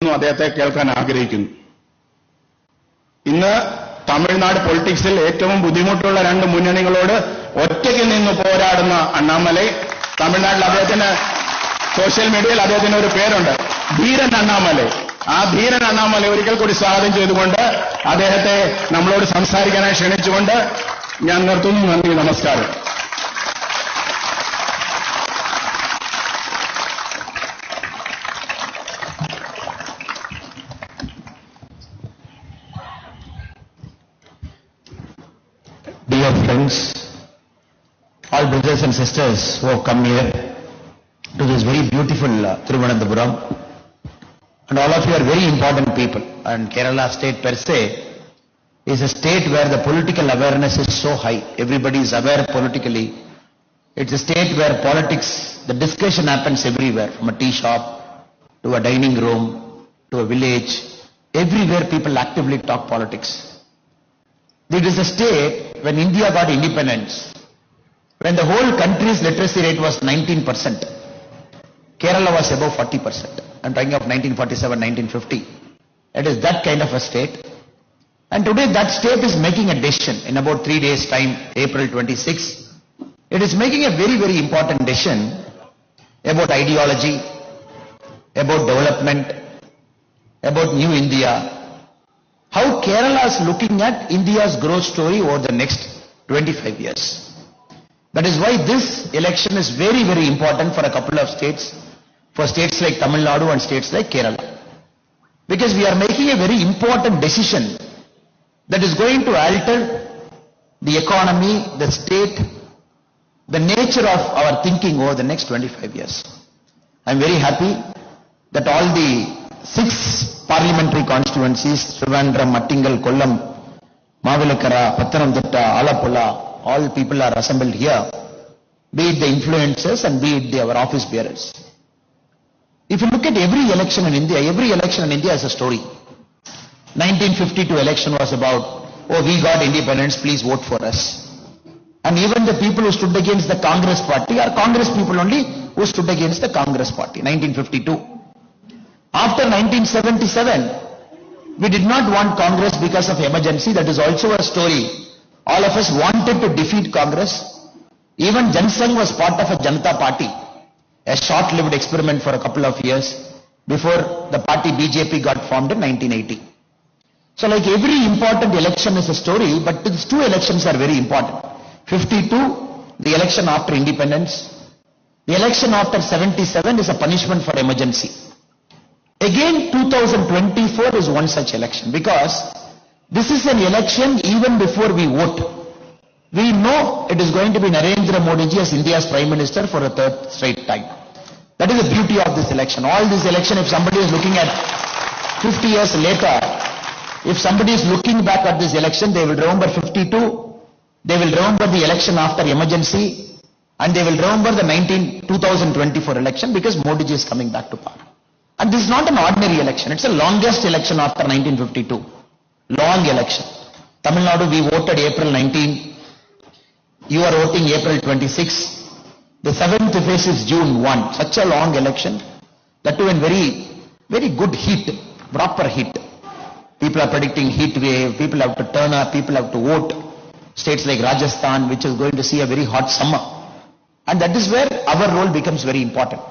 നിന്നും അദ്ദേഹത്തെ കേൾക്കാൻ ആഗ്രഹിക്കുന്നു. ഇന്ന് തമിഴ്നാട് പൊളിറ്റിക്സിൽ ഏറ്റവും ബുദ്ധിമുട്ടുള്ള രണ്ട് മുന്നണികളോട് ഒറ്റയ്ക്ക് നിന്ന് പോരാടുന്ന അണ്ണാമലൈ, തമിഴ്നാട്ടിൽ അദ്ദേഹത്തിന് സോഷ്യൽ മീഡിയയിൽ അദ്ദേഹത്തിന് ഒരു പേരുണ്ട്, ധീരൻ അണ്ണാമലൈ. ആ ധീരൻ അണ്ണാമലൈ ഒരിക്കൽ കൂടി സ്വാഗതം ചെയ്തുകൊണ്ട് അദ്ദേഹത്തെ നമ്മളോട് സംസാരിക്കാനായി ക്ഷണിച്ചുകൊണ്ട് ഞാൻ നിർത്തുന്നു. നന്ദി, നമസ്കാരം. Dear friends, all brothers and sisters who have come here to this very beautiful Thiruvananthapuram, and all of you are very important people, and Kerala state per se is a state where the political awareness is so high. Everybody is aware politically. It's a state where politics, the discussion happens everywhere, from a tea shop to a dining room to a village. Everywhere people actively talk politics. It is a state when India got independence, when the whole country's literacy rate was 19%. Kerala was above 40%. I'm talking of 1947, 1950. It is that kind of a state. And today that state is making a decision in about 3 days' time, April 26. It is making a very, very important decision about ideology, about development, about new India. How Kerala is looking at India's growth story over the next 25 years. That is why this election is very, very important for a couple of states, for states like Tamil Nadu and states like Kerala. Because we are making a very important decision that is going to alter the economy, the state, the nature of our thinking over the next 25 years. I am very happy that all the 6 parliamentary constituencies, Trivandrum, Mattingal, Kollam, Mavilakara, Pathanamthitta, Alappuzha, all people are assembled here, be it the influencers and be it our office bearers. If you look at every election in India is a story. 1952 election was about, oh, we got independence, please vote for us. And even the people who stood against the Congress party are Congress people only who stood against the Congress party, 1952. After 1977, we did not want Congress because of emergency. That is also a story. All of us wanted to defeat Congress. Even Jan Sangh was part of a Janata party, a short-lived experiment for a couple of years before the party BJP got formed in 1980. So like every important election is a story, but these 2 elections are very important. 52, the election after independence. The election after 77 is a punishment for emergency. Again, 2024 is one such election, because this is an election even before we vote. We know it is going to be Narendra Modi ji as India's Prime Minister for a 3rd straight time. That is the beauty of this election. All this election, if somebody is looking at 50 years later, if somebody is looking back at this election, they will remember 52, they will remember the election after emergency, and they will remember the 2024 election, because Modi ji is coming back to power. And this is not an ordinary election. It's the longest election after 1952. Long election. Tamil Nadu, we voted April 19. You are voting April 26. The 7th phase is June 1. Such a long election. That too in very, very good heat. Proper heat. People are predicting heat wave. People have to turn up. People have to vote. States like Rajasthan, which is going to see a very hot summer. And that is where our role becomes very important.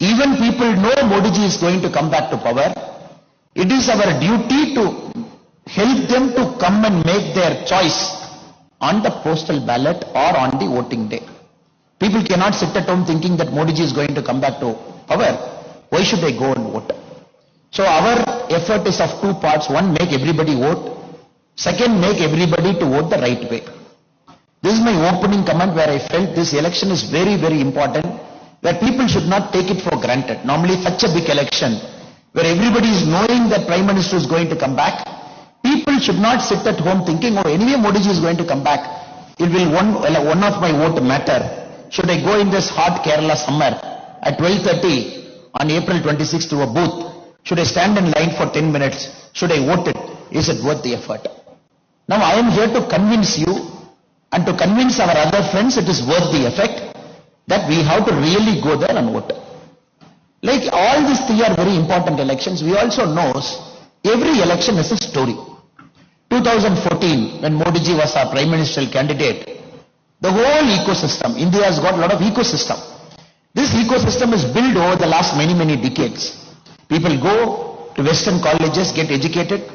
Even people know Modi ji is going to come back to power. It is our duty to help them to come and make their choice on the postal ballot or on the voting day. People cannot sit at home thinking that Modi ji is going to come back to power. Why should they go and vote? So our effort is of 2 parts. One, make everybody vote. Second, make everybody to vote the right way. This is my opening comment, where I felt this election is very, very important, where people should not take it for granted. Normally such a big election, where everybody is knowing that Prime Minister is going to come back, people should not sit at home thinking, oh, anyway Modi ji is going to come back, it will one of my vote matter. Should I go in this hot Kerala summer at 12:30 on April 26 to a booth? Should I stand in line for 10 minutes? Should I vote it? Is it worth the effort? Now I am here to convince you, and to convince our other friends it is worth the effort, that we have to really go there and vote. Like all these three are very important elections. We also knows every election is a story. 2014, when Modi ji was our prime ministerial candidate, the whole ecosystem, India has got a lot of ecosystem. This ecosystem is built over the last many decades. People go to Western colleges, get educated,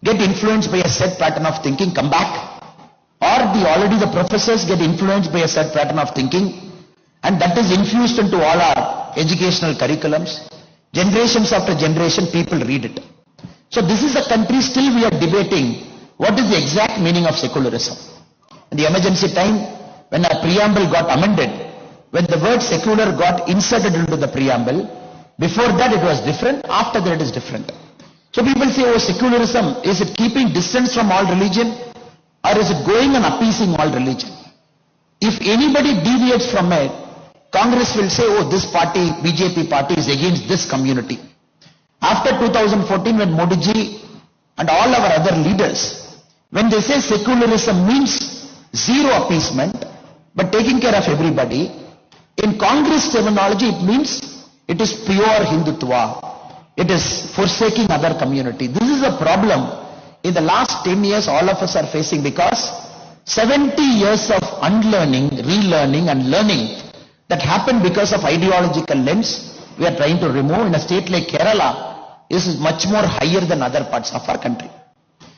get influenced by a set pattern of thinking, come back. Or already the professors get influenced by a set pattern of thinking, and that is infused into all our educational curriculums. Generations after generation, people read it. So this is a country still we are debating what is the exact meaning of secularism. In the emergency time, when our preamble got amended, when the word secular got inserted into the preamble, before that it was different, after that it is different. So people say, oh, secularism, is it keeping distance from all religion, or is it going and appeasing all religion? If anybody deviates from it, Congress will say, oh, this party, BJP party is against this community. After 2014, when Modi ji and all our other leaders, when they say secularism means zero appeasement, but taking care of everybody, in Congress terminology, it means it is pure Hindutva. It is forsaking other community. This is a problem in the last 10 years all of us are facing, because 70 years of unlearning, relearning and learning that happened because of ideological lens, we are trying to remove. In a state like Kerala, this is much more higher than other parts of our country.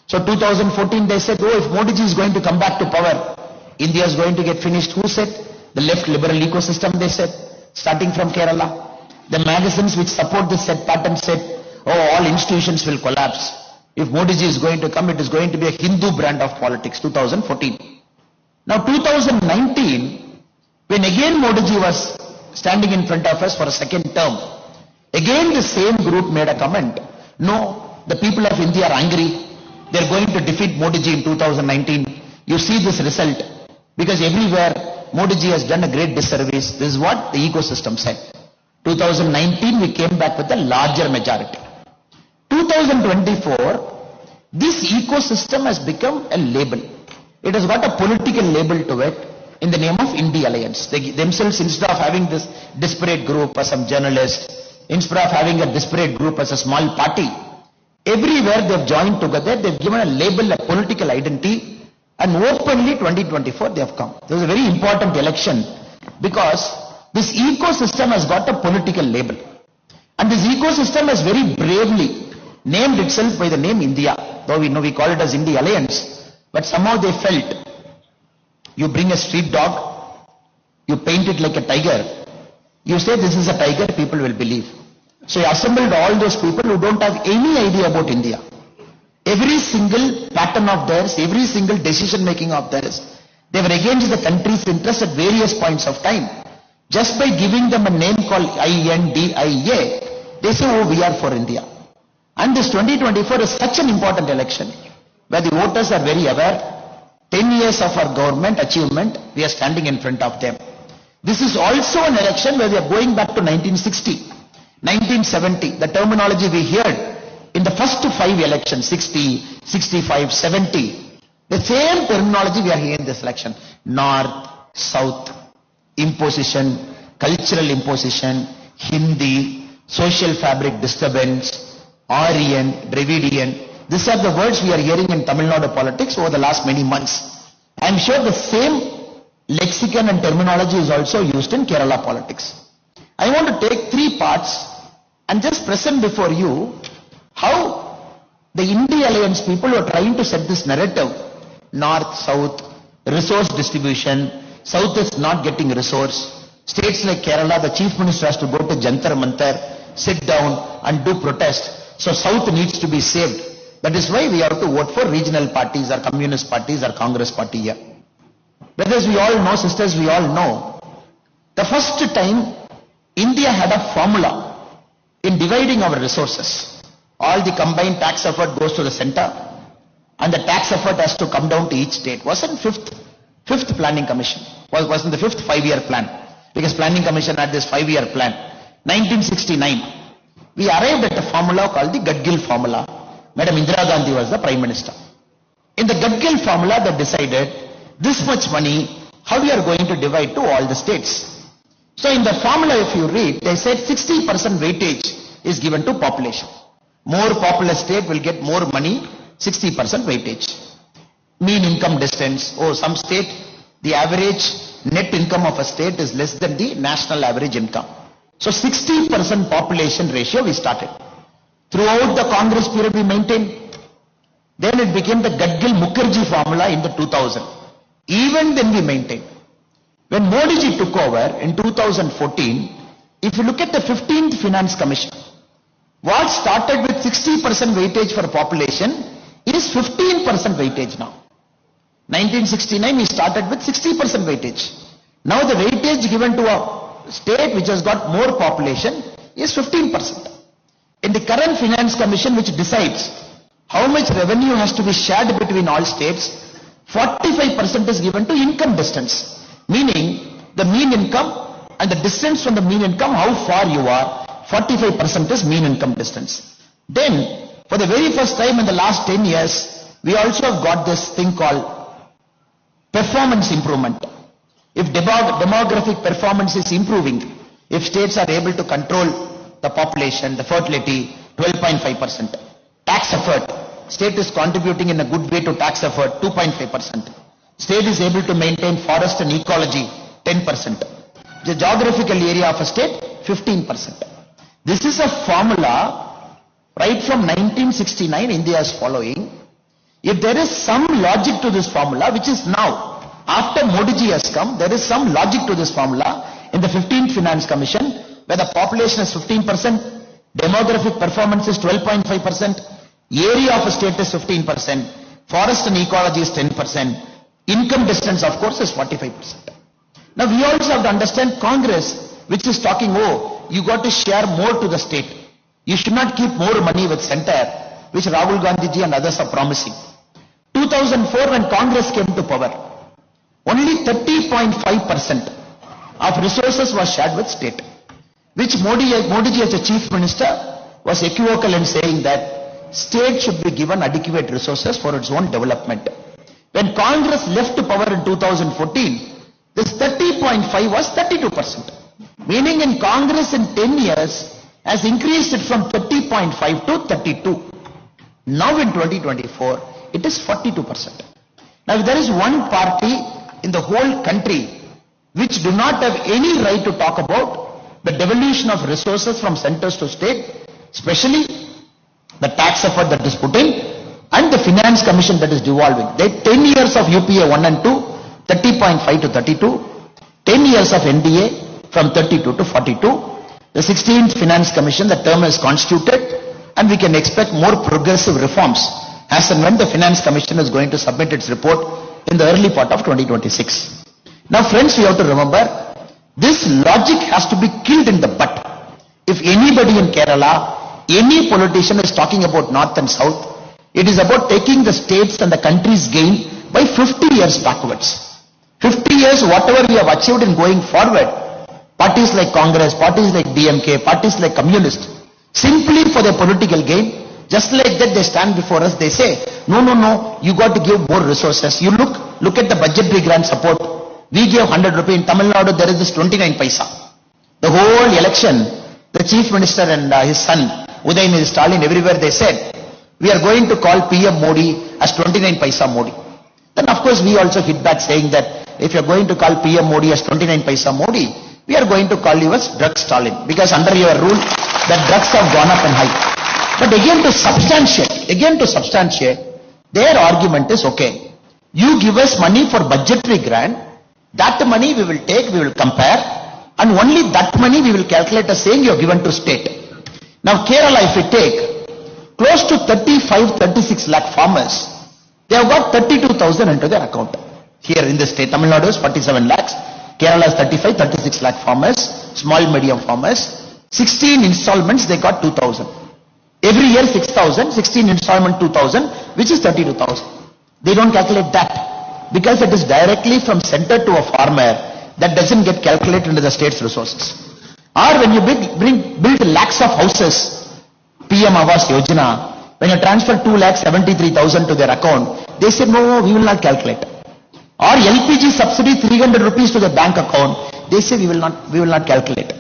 So 2014 they said, oh, if Modi ji is going to come back to power, India is going to get finished. Who said? The left liberal ecosystem, they said, starting from Kerala. The magazines which support this set pattern said, oh, all institutions will collapse. If Modi ji is going to come, it is going to be a Hindu brand of politics, 2014. Now 2019, when again Modi ji was standing in front of us for a second term, again the same group made a comment. No, the people of India are angry. They are going to defeat Modi ji in 2019. You see this result. Because everywhere Modi ji has done a great disservice. This is what the ecosystem said. 2019 we came back with a larger majority. 2024, this ecosystem has become a label. It has got a political label to it in the name of India Alliance. They themselves, instead of having this disparate group as some journalists, instead of having a disparate group as a small party, everywhere they've joined together, they've given a label, a political identity, and openly 2024 they have come. This is a very important election because this ecosystem has got a political label. And this ecosystem has very bravely named itself by the name India. Though we know we call it as India Alliance, but somehow they felt, you bring a street dog, you paint it like a tiger, you say this is a tiger, people will believe. So you assembled all those people who don't have any idea about India. Every single pattern of theirs, every single decision making of theirs, they were against the country's interest at various points of time. Just by giving them a name called INDIA, they say, oh, we are for India. And this 2024 is such an important election where the voters are very aware. 10 years of our government achievement, we are standing in front of them. This is also an election where we are going back to 1960, 1970, the terminology we heard in the first 5 elections, 60, 65, 70, the same terminology we are hearing in this election. North, South, imposition, cultural imposition, Hindi, social fabric disturbance, Aryan, Dravidian. These are the words we are hearing in Tamil Nadu politics over the last many months. I am sure the same lexicon and terminology is also used in Kerala politics. I want to take 3 parts and just present before you how the India Alliance people are trying to set this narrative. North, South, resource distribution, South is not getting resource. States like Kerala, the Chief Minister has to go to Jantar Mantar, sit down and do protest. So South needs to be saved. That is why we have to vote for regional parties or communist parties or Congress party here. Brothers, we all know, sisters, we all know, the first time India had a formula in dividing our resources. All the combined tax effort goes to the center and the tax effort has to come down to each state. Wasn't fifth planning commission, was in the 5th 5-year plan, because planning commission had this 5-year plan. 1969, we arrived at a formula called the Gadgil formula. Madam Indira Gandhi was the Prime Minister. In the Gadgil formula, they decided this much money, how we are going to divide to all the states. So in the formula, if you read, they said 60% weightage is given to population. More populous state will get more money, 60% weightage. Mean income distance. Oh, some state, the average net income of a state is less than the national average income. So 60% population ratio we started. Throughout the Congress period we maintained. Then it became the Gadgil-Mukherjee formula in the 2000. Even then we maintained. When Modi ji took over in 2014, if you look at the 15th Finance Commission, what started with 60% weightage for population is 15% weightage now. 1969 we started with 60% weightage. Now the weightage given to a state which has got more population is 15%. In the current Finance Commission, which decides how much revenue has to be shared between all states, 45% is given to income distance. Meaning the mean income and the distance from the mean income, how far you are, 45% is mean income distance. Then for the very first time in the last 10 years, we also have got this thing called performance improvement. If demographic performance is improving, if states are able to control the population, the fertility, 12.5%. Tax effort, state is contributing in a good way to tax effort, 2.5%. State is able to maintain forest and ecology, 10%. The geographical area of a state, 15%. This is a formula right from 1969 India is following. If there is some logic to this formula, which is now, after Modi ji has come, there is some logic to this formula in the 15th Finance Commission, where the population is 15%, demographic performance is 12.5%, area of a state is 15%, forest and ecology is 10%, income distance of course is 45%. Now we also have to understand Congress, which is talking, oh, you got to share more to the state. You should not keep more money with center, which Rahul Gandhi ji and others are promising. 2004 when Congress came to power, only 30.5% of resources was shared with state, which Modi ji as a chief minister was equivocal in saying that state should be given adequate resources for its own development. When Congress left power in 2014, this 30.5 was 32%. Meaning in Congress in 10 years has increased it from 30.5 to 32. Now in 2024, it is 42%. Now if there is one party in the whole country which do not have any right to talk about the devolution of resources from centers to state, especially the tax effort that is put in and the Finance Commission that is devolving. They 10 years of UPA 1 and 2, 30.5 to 32, 10 years of NDA from 32 to 42, the 16th Finance Commission, the term is constituted, and we can expect more progressive reforms as and when the Finance Commission is going to submit its report in the early part of 2026. Now friends, we have to remember, this logic has to be killed in the bud. If anybody in Kerala, any politician is talking about North and South, it is about taking the states and the country's gain by 50 years backwards. 50 years, whatever we have achieved in going forward, parties like Congress, parties like DMK, parties like Communist, simply for their political gain, just like that they stand before us, they say, no, you got to give more resources. You look at the budgetary grant support. We gave 100 rupees. In Tamil Nadu, there is this 29 paisa. The whole election, the chief minister and his son, Udayamidi Stalin, everywhere they said, we are going to call PM Modi as 29 paisa Modi. Then of course we also hit back saying that if you are going to call PM Modi as 29 paisa Modi, we are going to call you as drug Stalin, because under your rule that drugs have gone up and high. But again to substantiate, their argument is, okay, you give us money for budgetary grant, that money we will take, we will compare, and only that money we will calculate as saying you have given to state. Now Kerala, if we take close to 35-36 lakh farmers, they have got 32,000 into their account. Here in the state, Tamil Nadu is 47 lakhs, Kerala is 35-36 lakh farmers, small medium farmers, 16 installments they got 2,000. Every year 6,000, 16 installment 2,000, which is 32,000. They don't calculate that because it is directly from center to a farmer, that doesn't get calculated into the state's resources. Or when you build lakhs of houses, PM Awas Yojana, when you transfer 2,73,000 to their account, they say no, we will not calculate. Or LPG subsidy 300 rupees to the bank account, They say we will not calculate.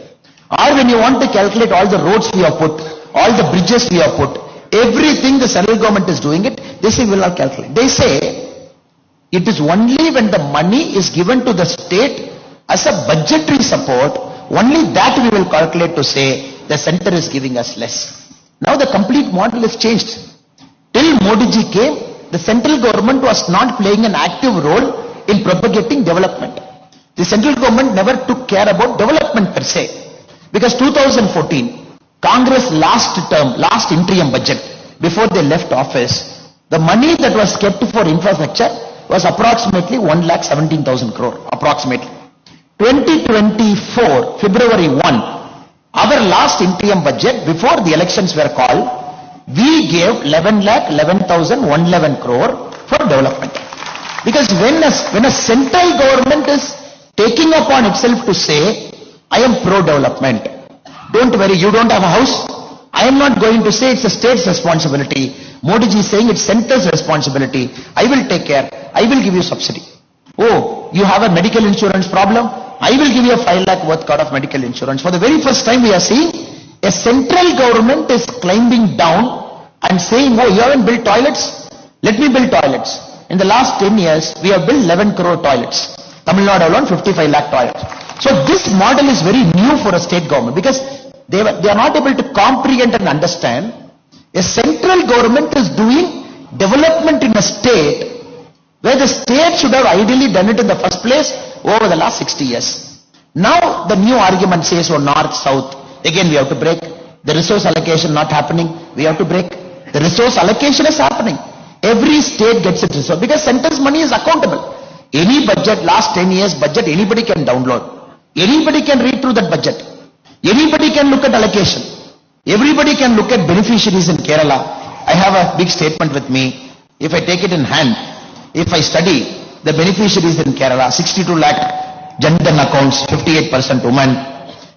Or when you want to calculate all the roads we have put, all the bridges we have put, everything the central government is doing it, they say we will not calculate. They say it is only when the money is given to the state as a budgetary support, only that we will calculate to say the center is giving us less. Now the complete model is changed. Till Modi ji came, the central government was not playing an active role in propagating development. The central government never took care about development per se. Because 2014, Congress last interim budget, before they left office, the money that was kept for infrastructure was approximately 1,17,000 crore, approximately. 2024, February 1, our last interim budget, before the elections were called, we gave 11,11,111 crore for development. Because when a central government is taking upon itself to say, I am pro-development, don't worry, you don't have a house, I am not going to say it's a state's responsibility. Modi ji is saying it's center's responsibility. I will take care, I will give you subsidy. Oh, you have a medical insurance problem, I will give you a 5 lakh worth of medical insurance. For the very first time we are seeing a central government is climbing down and saying, oh, you haven't built toilets? Let me build toilets. In the last 10 years, we have built 11 crore toilets. Tamil Nadu alone, 55 lakh toilets. So this model is very new for a state government because they are not able to comprehend and understand. A central government is doing development in a state where the state should have ideally done it in the first place over the last 60 years. Now the new argument says, oh, north, south, again we have to break. The resource allocation not happening, we have to break. The resource allocation is happening. Every state gets its resource because center's money is accountable. Any budget, last 10 years budget, anybody can download. Anybody can read through that budget. Anybody can look at allocation. Everybody can look at beneficiaries in Kerala. I have a big statement with me. If I take it in hand, if I study the beneficiaries in Kerala, 62 lakh Jan Dhan accounts, 58% women.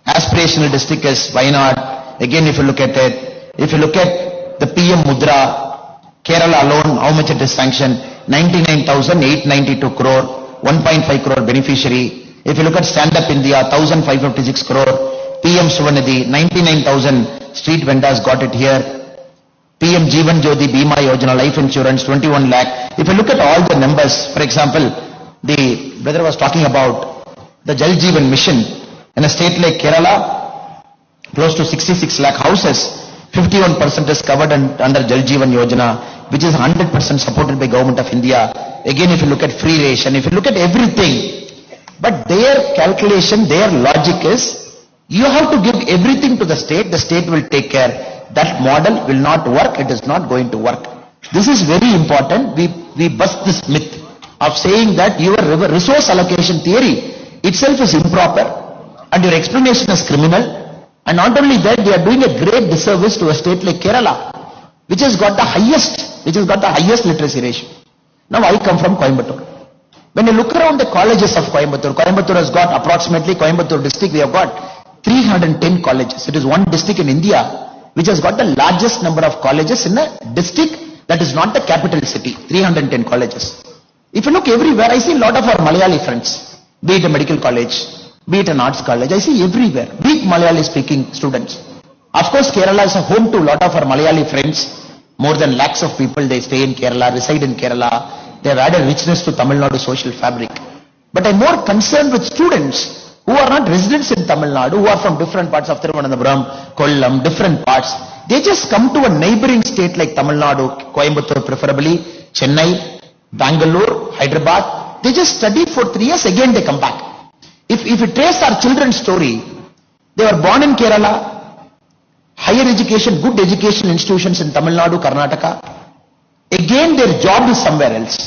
Aspirational district is Wayanad. Again, if you look at it, if you look at the PM Mudra, Kerala alone, how much it is sanctioned? 99,892 crore, 1.5 crore beneficiary. If you look at Stand Up India, 1,556 crore. PM Suvanidhi, 99,000 street vendors got it here. PM Jeevan Jyoti Bima Yojana, life insurance, 21 lakh. If you look at all the numbers, for example, the brother was talking about the Jal Jeevan mission in a state like Kerala, close to 66 lakh houses, 51% is covered under Jal Jeevan Yojana, which is 100% supported by Government of India. Again, if you look at free ration, if you look at everything, but their calculation, their logic is, you have to give everything to the state will take care. That model will not work, it is not going to work. This is very important. We bust this myth of saying that your resource allocation theory itself is improper and your explanation is criminal. And not only that, they are doing a great disservice to a state like Kerala, which has got the highest literacy ratio. Now I come from Coimbatore. When you look around the colleges of Coimbatore, Coimbatore has got approximately, Coimbatore district, we have got 310 colleges. It is one district in India which has got the largest number of colleges in a district that is not the capital city. 310 colleges. If you look everywhere, I see a lot of our Malayali friends, be it a medical college, be it an arts college, I see everywhere, big Malayali speaking students. Of course, Kerala is a home to a lot of our Malayali friends. More than lakhs of people, they stay in Kerala, reside in Kerala. They have added richness to Tamil Nadu social fabric. But I'm more concerned with students who are not residents in Tamil Nadu, who are from different parts of Thiruvananthapuram, Kollam, different parts. They just come to a neighboring state like Tamil Nadu, Coimbatore preferably, Chennai, Bangalore, Hyderabad. They just study for 3 years, again they come back. If we trace our children's story, they were born in Kerala, higher education, good education institutions in Tamil Nadu, Karnataka. Again their job is somewhere else.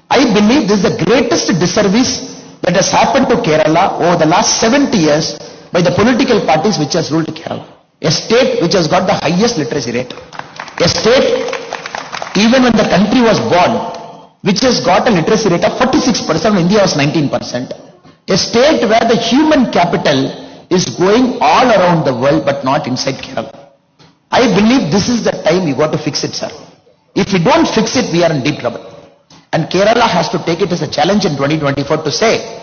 I believe this is the greatest disservice that has happened to Kerala over the last 70 years by the political parties which has ruled Kerala. A state which has got the highest literacy rate. A state, even when the country was born, which has got a literacy rate of 46%, India was 19%. A state where the human capital is going all around the world but not inside Kerala. I believe this is the time we got to fix it, sir. If we don't fix it, we are in deep trouble. And Kerala has to take it as a challenge in 2024 to say,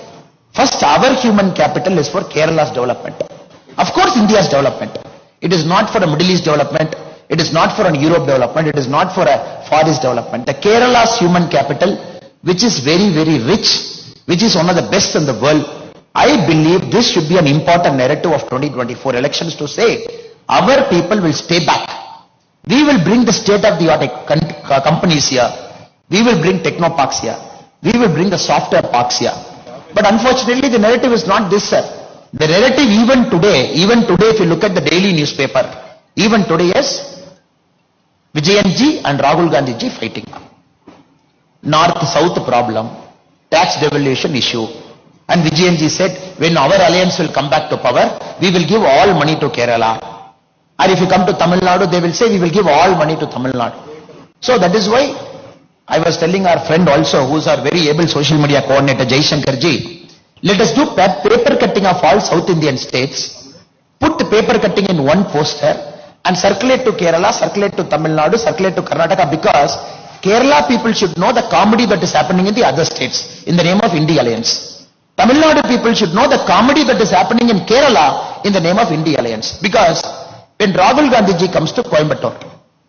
First, our human capital is for Kerala's development. Of course, India's development. It is not for a Middle East development. It is not for an Europe development. It is not for a Far East development. The Kerala's human capital, which is very, very rich, which is one of the best in the world, I believe this should be an important narrative of 2024 elections to say, our people will stay back. We will bring the state-of-the-art companies here. We will bring techno parks here. We will bring the software parks here. But unfortunately, the narrative is not this, sir. The narrative even today, if you look at the daily newspaper, even today is Vijayanji and Rahul Gandhi ji fighting. North-South problem, tax devolution issue. And Vijayanji said, when our alliance will come back to power, we will give all money to Kerala. Or if you come to Tamil Nadu, they will say, we will give all money to Tamil Nadu. So that is why I was telling our friend also, who is our very able social media coordinator, Jai Shankar ji, let us do paper cutting of all South Indian states, put the paper cutting in one poster and circulate to Kerala, circulate to Tamil Nadu, circulate to Karnataka, because Kerala people should know the comedy that is happening in the other states in the name of India Alliance. Tamil Nadu people should know the comedy that is happening in Kerala in the name of India Alliance. Because when Rahul Gandhi ji comes to Coimbatore,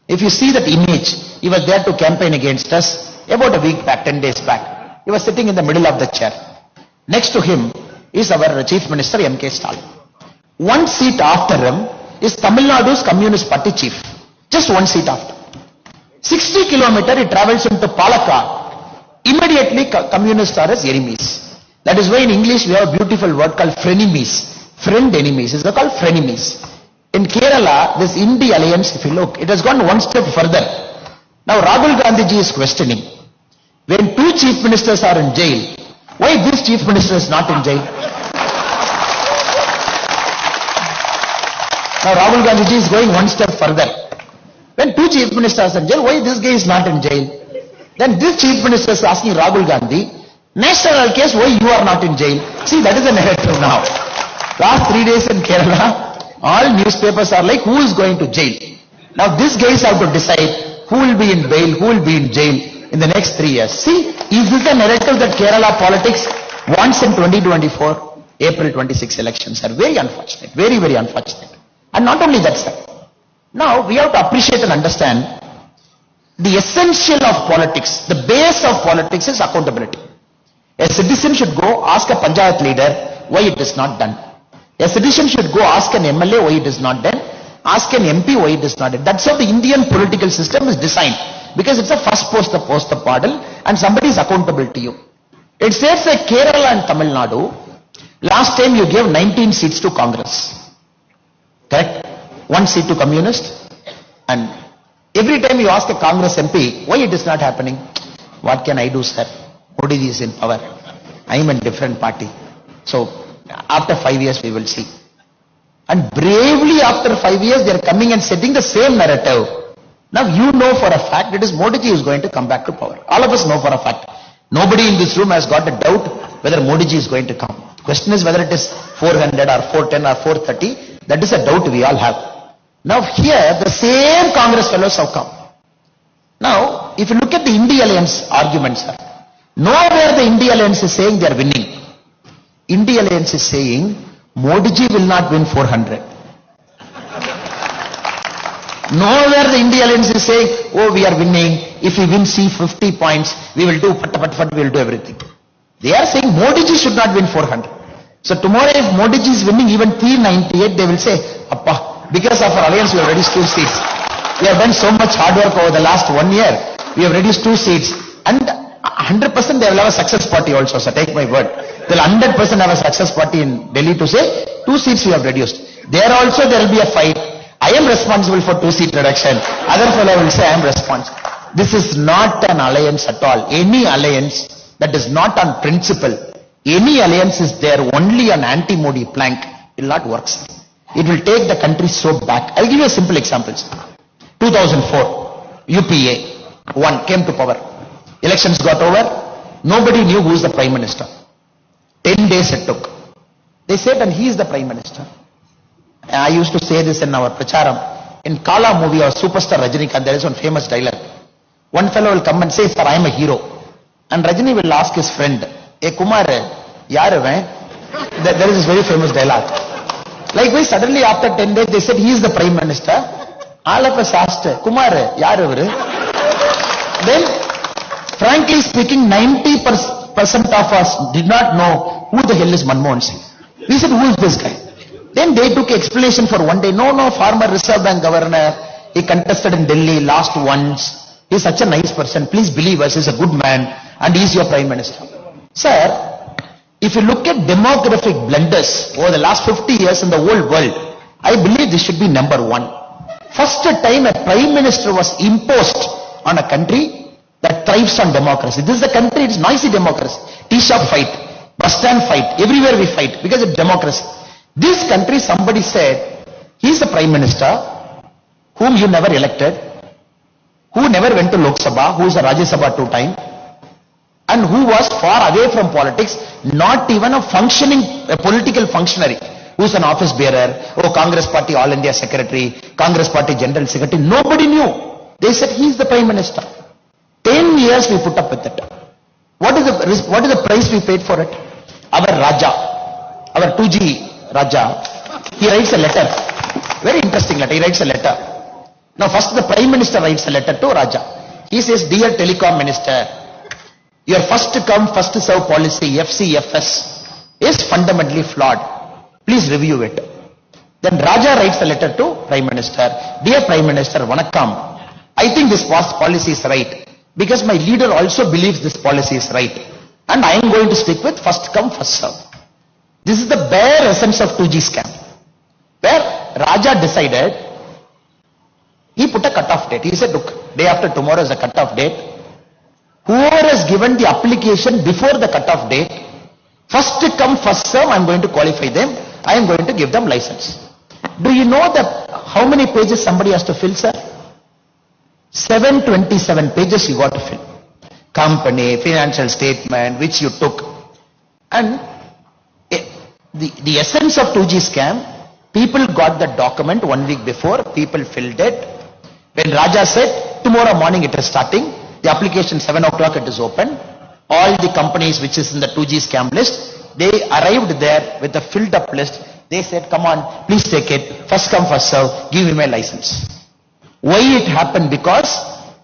if you see that image, he was there to campaign against us about a week back, 10 days back. He was sitting in the middle of the chair. Next to him is our Chief Minister M.K. Stalin. One seat after him is Tamil Nadu's Communist Party chief. Just one seat after. 60 kilometers he travels into Palakkad. Immediately communists are his enemies. That is why in English we have a beautiful word called frenemies. Friend enemies. It's called frenemies. In Kerala, this India Alliance, if you look, it has gone one step further. Now Rahul Gandhi ji is questioning, when two chief ministers are in jail, why this chief minister is not in jail? Now Rahul Gandhi ji is going one step further. When two chief ministers are in jail, why this guy is not in jail? Then this chief minister is asking Rahul Gandhi, national case, why you are not in jail? See, that is the narrative now. Last 3 days in Kerala, all newspapers are like, who is going to jail? Now these guys have to decide who will be in bail, who will be in jail in the next 3 years. See, is this the narrative that Kerala politics wants in 2024? April 26 elections are very unfortunate, very, very unfortunate. And not only that, sir. Now we have to appreciate and understand the essential of politics, the base of politics is accountability. A citizen should go ask a Panchayat leader why it is not done. A citizen should go ask an MLA why it is not done, ask an MP why it is not done. That's how the Indian political system is designed. Because it's a first post the model and somebody is accountable to you. It says that Kerala and Tamil Nadu, last time you gave 19 seats to Congress. Correct? 1 seat to Communist. And every time you ask a Congress MP, why it is not happening? What can I do, sir? Modi is in power. I am in different party. So, after 5 years we will see. And bravely after 5 years they are coming and setting the same narrative. Now you know for a fact it is Modi ji who is going to come back to power. All of us know for a fact. Nobody in this room has got a doubt whether Modi ji is going to come. Question is whether it is 400 or 410 or 430. That is a doubt we all have. Now here the same Congress fellows have come. Now if you look at the India Alliance arguments, sir, nowhere the India Alliance is saying they are winning. India Alliance is saying Modi ji will not win 400. Nowhere the India Alliance is saying, oh, we are winning. If we win 50 points, we will do we will do everything. They are saying Modi ji should not win 400. So tomorrow if Modi ji is winning even 398, they will say, Appa, because of our alliance we have reduced 2 seats. We have done so much hard work over the last 1 year. We have reduced 2 seats. And 100% they will have a success party also, so take my word. They will 100% have a success party in Delhi to say, 2 seats we have reduced. There also there will be a fight. I am responsible for 2-seat reduction. Other fellow will say I am responsible. This is not an alliance at all. Any alliance that is not on principle, any alliance is there only on anti-Modi plank, will not work. It will take the country so back. I'll give you a simple example. 2004, UPA won, came to power. Elections got over. Nobody knew who is the Prime Minister. 10 days it took. They said, and he is the Prime Minister. I used to say this in our pracharam. In Kala movie, our superstar Rajinikanth, there is one famous dialogue. One fellow will come and say, sir, I am a hero. And Rajini will ask his friend, hey Kumar, yaar hai? There is this very famous dialogue. Likewise, suddenly after 10 days, they said he is the Prime Minister. All of us asked, Kumar, yaar avaru? Then, frankly speaking, 90% of us did not know who the hell is Manmohan Singh. We said, who is this guy? Then they took explanation for one day. No, former Reserve Bank Governor. He contested in Delhi, lost once. He is such a nice person. Please believe us, he is a good man. And he is your Prime Minister. Sir, if you look at demographic blunders over the last 50 years in the whole world, I believe this should be number one. First time a Prime Minister was imposed on a country that thrives on democracy. This is the country, it is noisy democracy. Tea shop fight, bus stand fight, everywhere we fight because it's democracy. This country, somebody said, he is the Prime Minister whom you never elected, who never went to Lok Sabha, who is a Rajya Sabha 2 times, and who was far away from politics, not even a political functionary, who is an office bearer, Congress Party All India Secretary, Congress Party General Secretary, nobody knew. They said he is the Prime Minister. 10 years we put up with it. What is the price we paid for it? Our Raja, our 2G Raja, he writes a letter, very interesting letter, he writes a letter. Now first the Prime Minister writes a letter to Raja. He says, dear Telecom Minister, your first come, first serve policy, FCFS, is fundamentally flawed. Please review it. Then Raja writes a letter to Prime Minister. Dear Prime Minister, Vanakkam, I think this policy is right because my leader also believes this policy is right. And I am going to stick with first come, first serve. This is the bare essence of 2G scam. Where Raja decided, he put a cut-off date. He said, look, day after tomorrow is the cut-off date. Whoever has given the application before the cut-off date, first come, first serve, I am going to qualify them. I am going to give them license. Do you know that how many pages somebody has to fill, sir? 727 pages you got to fill. Company, financial statement, which you took. And the essence of 2G scam, people got the document 1 week before, people filled it. When Raja said, tomorrow morning it is starting, the application 7 o'clock it is open. All the companies which is in the 2G scam list, they arrived there with a filled up list. They said, come on, please take it. First come, first serve. Give me my license. Why it happened? Because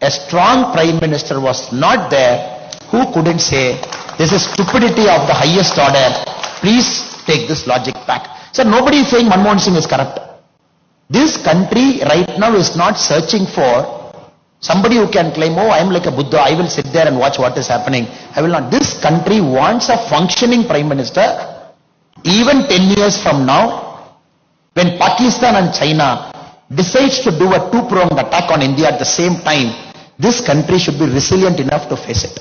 a strong Prime Minister was not there who couldn't say, this is stupidity of the highest order. Please take this logic back. So nobody is saying Manmohan Singh is corrupt. This country right now is not searching for somebody who can claim, oh, I am like a Buddha, I will sit there and watch what is happening. I will not. This country wants a functioning Prime Minister. Even 10 years from now, when Pakistan and China decides to do a 2-pronged attack on India at the same time, this country should be resilient enough to face it.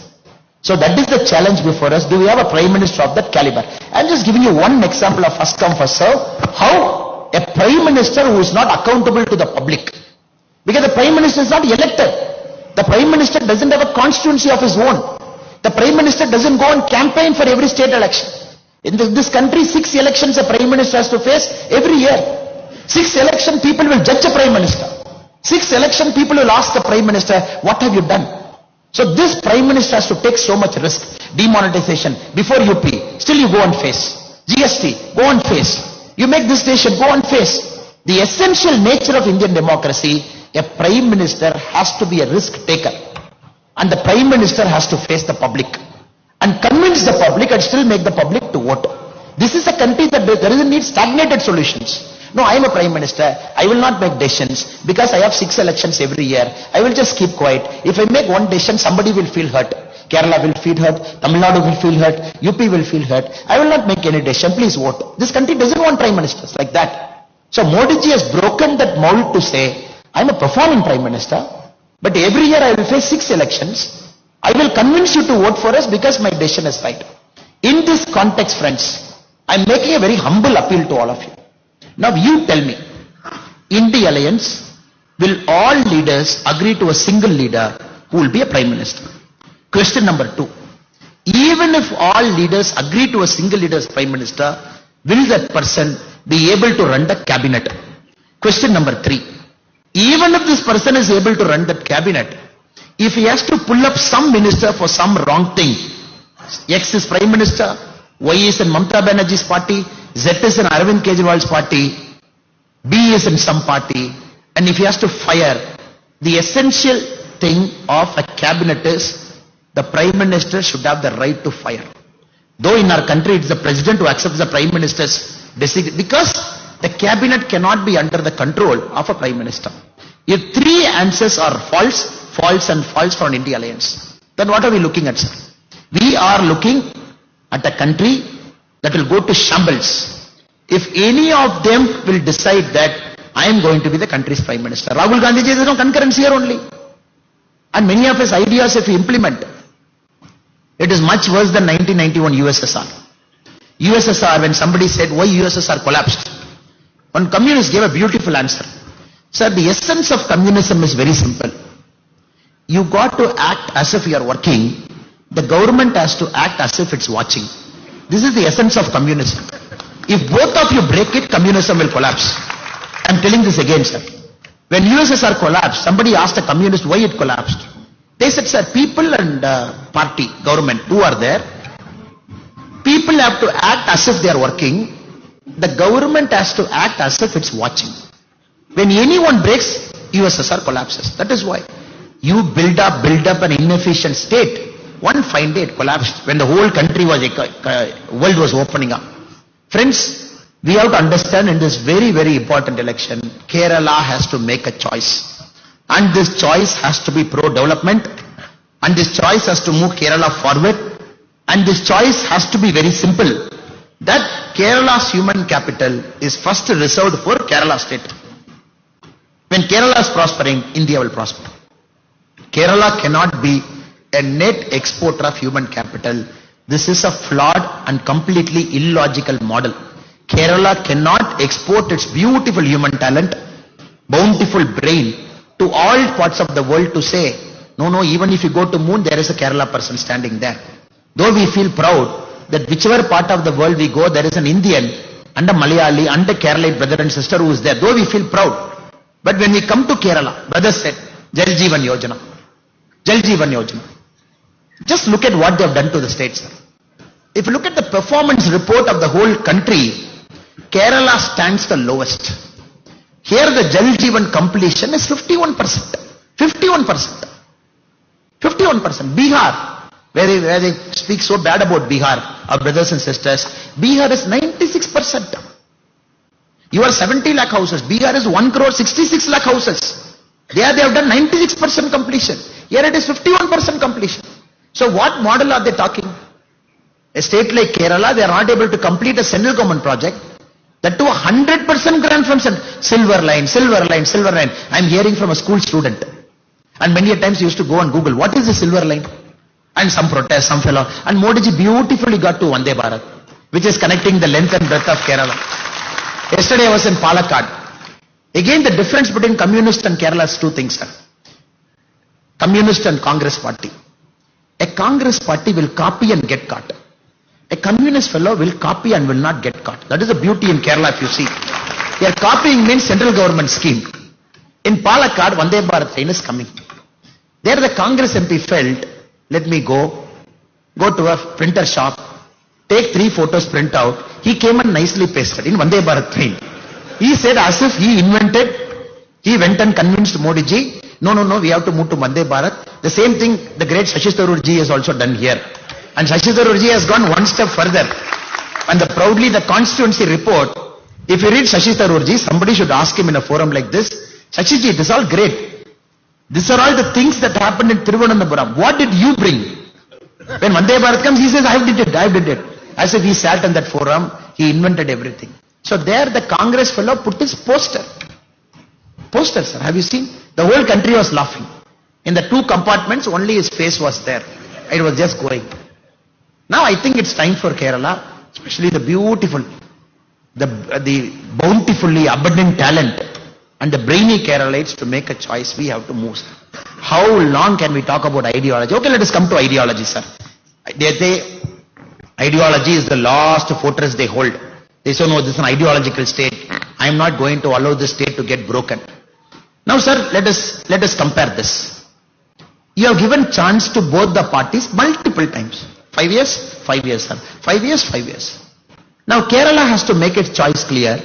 So that is the challenge before us. Do we have a Prime Minister of that caliber? I am just giving you one example of first come, first serve. How a Prime Minister who is not accountable to the public, because the Prime Minister is not elected. The Prime Minister doesn't have a constituency of his own. The Prime Minister doesn't go on campaign for every state election. In this country, 6 elections a Prime Minister has to face every year. 6 election people will judge a Prime Minister. 6 election people will ask the Prime Minister, what have you done? So this Prime Minister has to take so much risk. Demonetization, before UP, still you go and face. GST, go and face. You make this decision, go and face. The essential nature of Indian democracy, a Prime Minister has to be a risk taker. And the Prime Minister has to face the public. And convince the public and still make the public to vote. This is a country that there doesn't need stagnated solutions. No, I am a Prime Minister. I will not make decisions because I have 6 elections every year. I will just keep quiet. If I make one decision, somebody will feel hurt. Kerala will feel hurt. Tamil Nadu will feel hurt. UP will feel hurt. I will not make any decision. Please vote. This country doesn't want Prime Ministers like that. So Modi ji has broken that mold to say, I am a performing Prime Minister, but every year I will face 6 elections. I will convince you to vote for us because my decision is right. In this context, friends, I am making a very humble appeal to all of you. Now you tell me, in the alliance, will all leaders agree to a single leader who will be a Prime Minister? Question number 2. Even if all leaders agree to a single leader as Prime Minister, will that person be able to run the cabinet? Question number 3. Even if this person is able to run that cabinet, if he has to pull up some minister for some wrong thing, X is Prime Minister, Y is in Mamata Banerjee's party, Z is in Arvind Kejriwal's party, B is in some party, and if he has to fire, the essential thing of a cabinet is the Prime Minister should have the right to fire. Though in our country it's the President who accepts the Prime Minister's decision, because the cabinet cannot be under the control of a Prime Minister. If three answers are false, false and false for an India alliance, then what are we looking at, sir? We are looking at a country that will go to shambles if any of them will decide that I am going to be the country's Prime Minister. Rahul Gandhi ji, there is no concurrence here only. And many of his ideas, if we implement, it is much worse than 1991 USSR. USSR, when somebody said why USSR collapsed, one communist gave a beautiful answer. Sir, the essence of communism is very simple. You got to act as if you are working. The government has to act as if it's watching. This is the essence of communism. If both of you break it, communism will collapse. I'm telling this again, sir. When USSR collapsed, somebody asked a communist why it collapsed. They said, sir, people and party, government, who are there, people have to act as if they are working. The government has to act as if it's watching. When anyone breaks, USSR collapses. That is why. You build up an inefficient state. One fine day it collapsed when the whole country was, world was opening up. Friends, we have to understand in this very, very important election, Kerala has to make a choice. And this choice has to be pro-development. And this choice has to move Kerala forward. And this choice has to be very simple. That Kerala's human capital is first reserved for Kerala state. When Kerala is prospering, India will prosper. Kerala cannot be a net exporter of human capital. This is a flawed and completely illogical model. Kerala cannot export its beautiful human talent, bountiful brain to all parts of the world to say, no, even if you go to moon, there is a Kerala person standing there. Though we feel proud that whichever part of the world we go, there is an Indian and a Malayali and a Kerala brother and sister who is there. Though we feel proud. But when we come to Kerala, brothers said, Jal Jeevan Yojana. Jal Jeevan Yojana. Just look at what they have done to the states. If you look at the performance report of the whole country, Kerala stands the lowest. Here the Jal Jeevan completion is 51%. 51%. 51%. Bihar, where they speak so bad about Bihar, our brothers and sisters, Bihar is 96%. You are 70 lakh houses. Bihar is 1 crore 66 lakh houses. There they have done 96% completion. Here it is 51% completion. So what model are they talking? A state like Kerala, they are not able to complete a central government project. That to 100% grant from silver line. I'm hearing from a school student. And many a times you used to go and Google, what is the silver line? And some protest, some fellow. And Modi ji beautifully got to Vande Bharat, which is connecting the length and breadth of Kerala. Yesterday I was in Palakkad. Again, the difference between communist and Kerala is two things, sir. Communist and Congress party. A Congress party will copy and get caught. A communist fellow will copy and will not get caught. That is the beauty in Kerala if you see. They are copying means central government scheme. In Palakkad, Vande Bharat train is coming. There the Congress MP felt, let me go to a printer shop, take 3 photos, print out. He came and nicely pasted in Vande Bharat train. He said as if he invented, he went and convinced Modi ji, no, we have to move to Vande Bharat. The same thing the great Shashi Tharoor ji has also done here. And Shashi Tharoor ji has gone one step further. And proudly the constituency report, if you read Shashi Tharoor ji, somebody should ask him in a forum like this, Shashi ji, it is all great. These are all the things that happened in Thiruvananthapuram. What did you bring? When Vande Bharat comes, he says, I did it. As if he sat in that forum, he invented everything. So there the Congress fellow put his poster. Poster, sir, have you seen? The whole country was laughing. In the 2 compartments, only his face was there. It was just going. Now I think it's time for Kerala, especially the beautiful, the bountifully abundant talent and the brainy Keralites to make a choice. We have to move. How long can we talk about ideology? Okay, let us come to ideology, sir. Ideology is the last fortress they hold. They say, no, this is an ideological state. I am not going to allow this state to get broken. Now, sir, let us compare this. You have given chance to both the parties multiple times. 5 years? 5 years, sir. 5 years, 5 years. Now Kerala has to make its choice clear.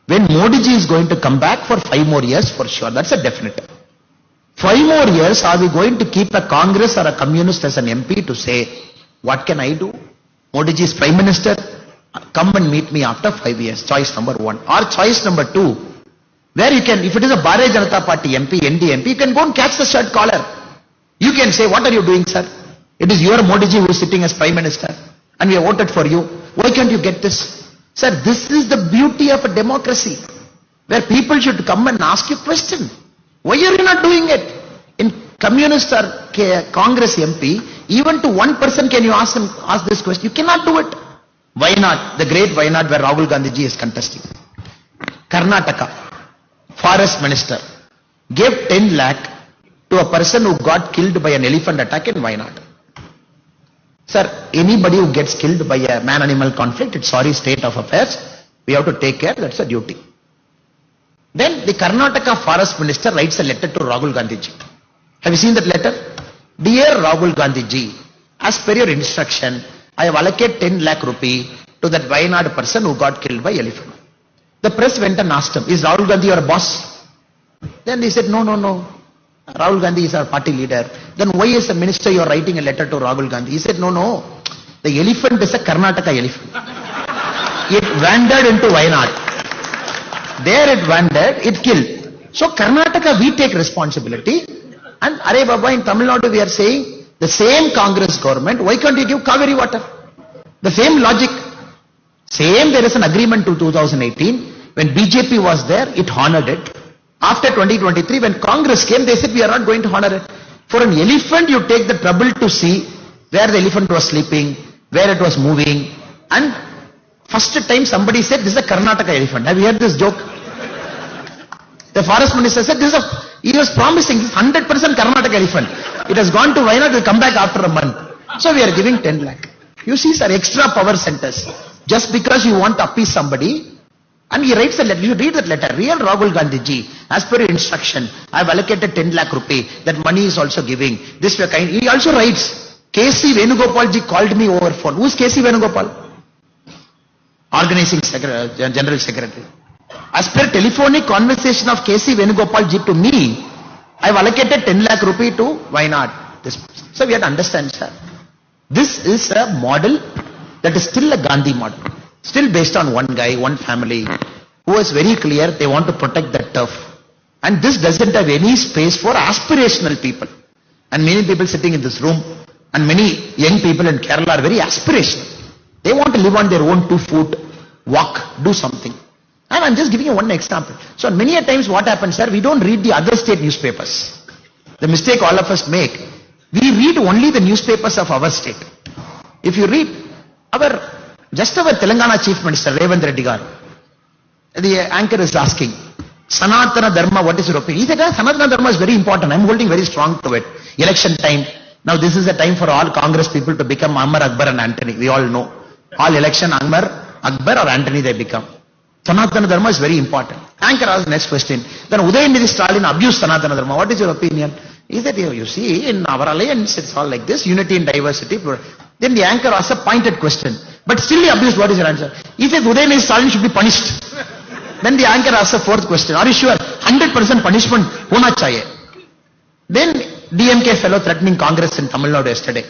When Modi ji is going to come back for 5 more years, for sure, that's a definite. 5 more years, are we going to keep a Congress or a communist as an MP to say, what can I do? Modi ji is Prime Minister, come and meet me after 5 years. Choice number 1. Or choice number 2, where you can, if it is a Bharatiya Janata Party MP, ND MP, you can go and catch the shirt collar. You can say, what are you doing, sir? It is your Modi ji who is sitting as Prime Minister, and we have voted for you. Why can't you get this? Sir, this is the beauty of a democracy, where people should come and ask you question. Why are you not doing it? In communist or Congress MP, even to one person can you ask this question? You cannot do it. Why not? The great why not, where Rahul Gandhi ji is contesting. Karnataka, forest minister, gave 10 lakh to a person who got killed by an elephant attack in Wayanad. Sir, anybody who gets killed by a man-animal conflict, it's sorry state of affairs. We have to take care, that's a duty. Then the Karnataka forest minister writes a letter to Rahul Gandhi ji. Have you seen that letter? Dear Rahul Gandhi ji, as per your instruction, I have allocated 10 lakh rupee to that Wayanad person who got killed by elephant. The press went and asked him, is Rahul Gandhi your boss? Then he said, no. Rahul Gandhi is our party leader. Then why as a minister you are writing a letter to Rahul Gandhi? He said, no. The elephant is a Karnataka elephant. It wandered into Wayanad. There it wandered, it killed. So Karnataka, we take responsibility. And Are Baba, in Tamil Nadu we are saying, the same Congress government, why can't you give Kaveri water? The same logic. Same, there is an agreement to 2018. When BJP was there, it honored it. After 2023, when Congress came, they said, we are not going to honor it. For an elephant, you take the trouble to see where the elephant was sleeping, where it was moving. And first time somebody said, this is a Karnataka elephant. Have you heard this joke? The forest minister said, he was promising this 100% Karnataka elephant. It has gone to Wayanad, it will come back after a month. So we are giving 10 lakh. You see, sir, extra power centers. Just because you want to appease somebody, and he writes a letter, you read that letter, real Rahul Gandhi ji, as per your instruction, I have allocated 10 lakh rupee, that money is also giving, this way kind. He also writes, K.C. Venugopal ji called me over phone. Who is K.C. Venugopal? Organizing secretary, general secretary. As per telephonic conversation of K.C. Venugopal ji to me, I have allocated 10 lakh rupee to Wayanad. So we have to understand, sir. This is a model that is still a Gandhi model. Still based on one guy, one family, who is very clear they want to protect that turf. And this doesn't have any space for aspirational people. And many people sitting in this room, and many young people in Kerala are very aspirational. They want to live on their own 2 feet, walk, do something. And I'm just giving you one example. So many a times what happens, sir, we don't read the other state newspapers. The mistake all of us make, we read only the newspapers of our state. If you read just our Telangana Chief Minister, Revanth Reddy garu, the anchor is asking, Sanatana Dharma, what is your opinion? He said, Sanatana Dharma is very important. I'm holding very strong to it. Election time. Now this is the time for all Congress people to become Amar, Akbar and Antony. We all know. All election, Amar, Akbar or Antony they become. Sanatana Dharma is very important. Anchor asks the next question. Then Udayamidi Stalin abused Sanatana Dharma. What is your opinion? He said, you see, in our alliance, it's all like this, unity and diversity. Then the anchor asks a pointed question. But still he abused, what is your answer? He said, Udayamidi Stalin should be punished. Then the anchor asks a 4th question. Are you sure? 100% punishment hona chahiye. Then DMK fellow threatening Congress in Tamil Nadu yesterday.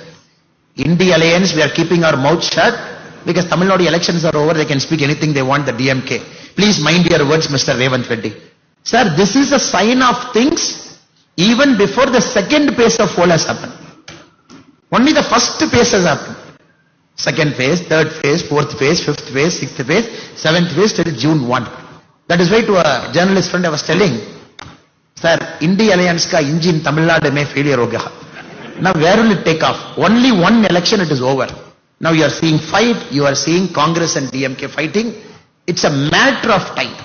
In the alliance, we are keeping our mouth shut because Tamil Nadu elections are over. They can speak anything they want, the DMK. Please mind your words, Mr. Revanth Reddy. Sir, this is a sign of things even before the second phase of poll has happened. Only the first phase has happened. Second phase, third phase, fourth phase, fifth phase, sixth phase, seventh phase till June 1. That is why to a journalist friend I was telling, sir, India Alliance ka engine Tamil Nadu mein failure ho gaya. Now where will it take off? Only one election it is over. Now you are seeing fight, you are seeing Congress and DMK fighting. It's a matter of time.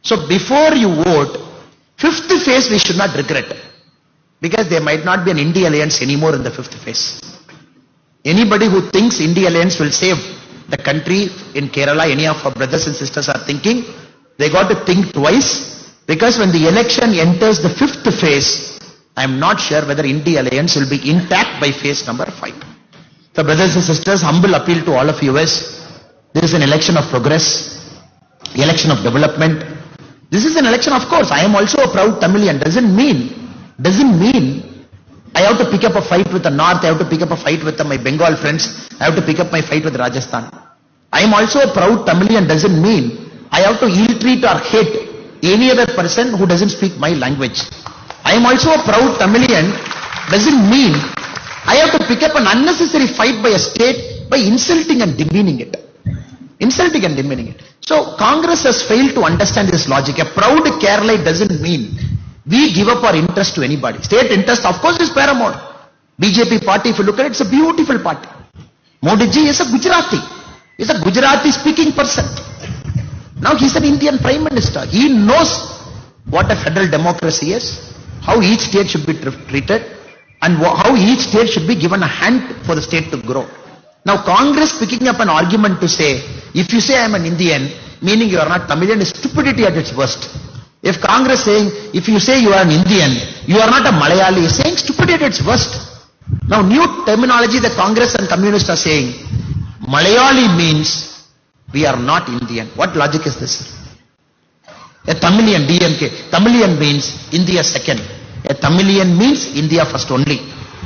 So before you vote, fifth phase we should not regret. Because there might not be an India Alliance anymore in the fifth phase. Anybody who thinks India Alliance will save the country in Kerala, any of our brothers and sisters are thinking, they got to think twice, because when the election enters the fifth phase, I am not sure whether India Alliance will be intact by phase number 5. So brothers and sisters, humble appeal to all of you is, this is an election of progress, election of development. This is an election, of course. I am also a proud Tamilian. Doesn't mean I have to pick up a fight with the North, I have to pick up a fight with my Bengal friends, I have to pick up my fight with Rajasthan. I am also a proud Tamilian. Doesn't mean I have to ill-treat or hate any other person who doesn't speak my language. I am also a proud Tamilian. Doesn't mean I have to pick up an unnecessary fight by a state by insulting and demeaning it. Insulting and demeaning it. So Congress has failed to understand this logic. A proud Kerala doesn't mean we give up our interest to anybody. State interest, of course, is paramount. BJP party, if you look at it, it's a beautiful party. Modi ji is a Gujarati. He's a Gujarati speaking person. Now he's an Indian Prime Minister. He knows what a federal democracy is, how each state should be treated, and how each state should be given a hand for the state to grow. Now Congress picking up an argument to say, if you say I am an Indian, meaning you are not Tamilian, is stupidity at its worst. If Congress saying, if you say you are an Indian, you are not a Malayali, is saying stupidity at its worst. Now new terminology that Congress and communists are saying, Malayali means we are not Indian. What logic is this? A Tamilian, DMK, Tamilian means India second. A Tamilian means India first only.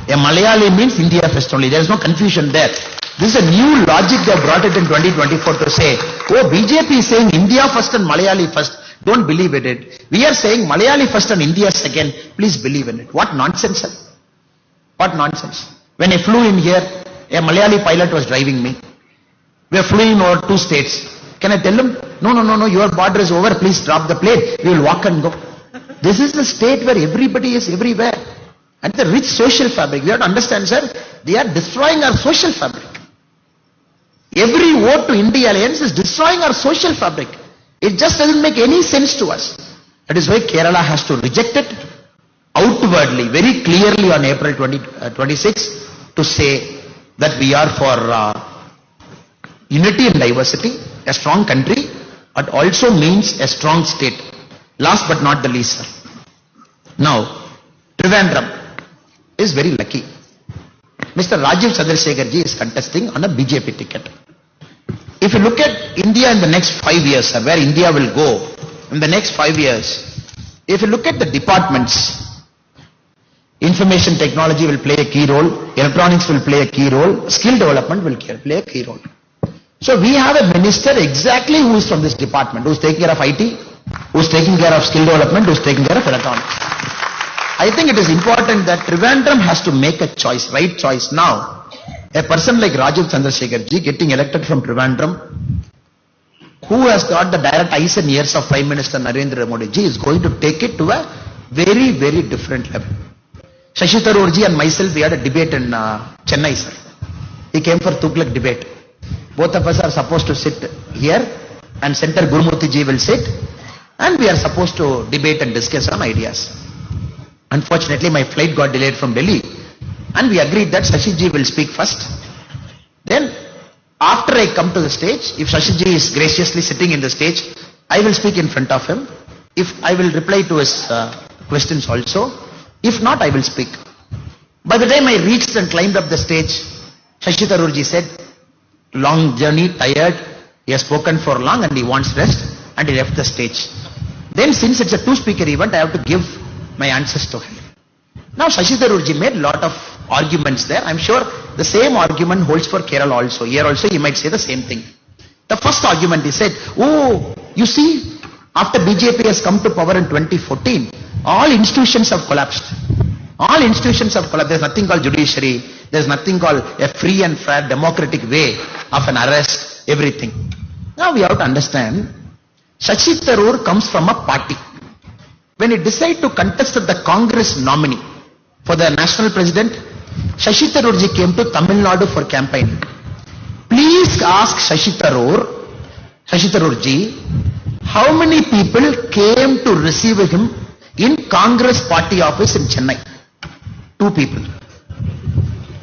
A Malayali means India first only. There is no confusion there. This is a new logic they brought it in 2024 to say, oh, BJP is saying India first and Malayali first. Don't believe in it. We are saying Malayali first and India second. Please believe in it. What nonsense, sir? What nonsense. When I flew in here, a Malayali pilot was driving me. We are flying over 2 states. Can I tell him? No, your border is over. Please drop the plane. We will walk and go. This is the state where everybody is everywhere. And the rich social fabric. We have to understand, sir, they are destroying our social fabric. Every vote to India Alliance is destroying our social fabric. It just doesn't make any sense to us. That is why Kerala has to reject it outwardly, very clearly on April 26 to say that we are for unity and diversity, a strong country, but also means a strong state. Last but not the least, sir. Now, Trivandrum is very lucky. Mr. Rajiv Chandrasekhar ji is contesting on a BJP ticket. If you look at India in the next 5 years, sir, where India will go in the next 5 years, if you look at the departments, information technology will play a key role, electronics will play a key role, skill development will play a key role. So we have a minister exactly who is from this department, who is taking care of IT, who is taking care of skill development, who is taking care of electronics. I think it is important that Trivandrum has to make a choice, right choice. Now, a person like Rajiv Chandrasekhar ji getting elected from Trivandrum, who has got the direct eyes and ears of Prime Minister Narendra Modi ji, is going to take it to a very, very different level. Shashi Tharoor ji and myself, we had a debate in Chennai, sir. He came for Tughlaq debate. Both of us are supposed to sit here and Senator Gurumurthy ji will sit, and we are supposed to debate and discuss on ideas. Unfortunately, my flight got delayed from Delhi, and we agreed that Shashi ji will speak first. Then, after I come to the stage, if Shashi ji is graciously sitting in the stage, I will speak in front of him. If I will reply to his questions also. If not, I will speak. By the time I reached and climbed up the stage, Shashi Tharoor ji said, long journey, tired, he has spoken for long and he wants rest, and he left the stage. Then, since it's a 2-speaker event, I have to give my answers to him. Now Shashi Tharoor ji made a lot of arguments there. I'm sure the same argument holds for Kerala also. Here also he might say the same thing. The first argument he said, oh, you see, after BJP has come to power in 2014, all institutions have collapsed. All institutions have collapsed. There's nothing called judiciary. There's nothing called a free and fair democratic way of an arrest, everything. Now we have to understand, Shashi Tharoor comes from a party. When he decided to contest as the Congress nominee for the national president, Shashi Tharoor ji came to Tamil Nadu for campaigning. Please ask Shashi Tharoor ji, how many people came to receive him in Congress party office in Chennai? 2 people.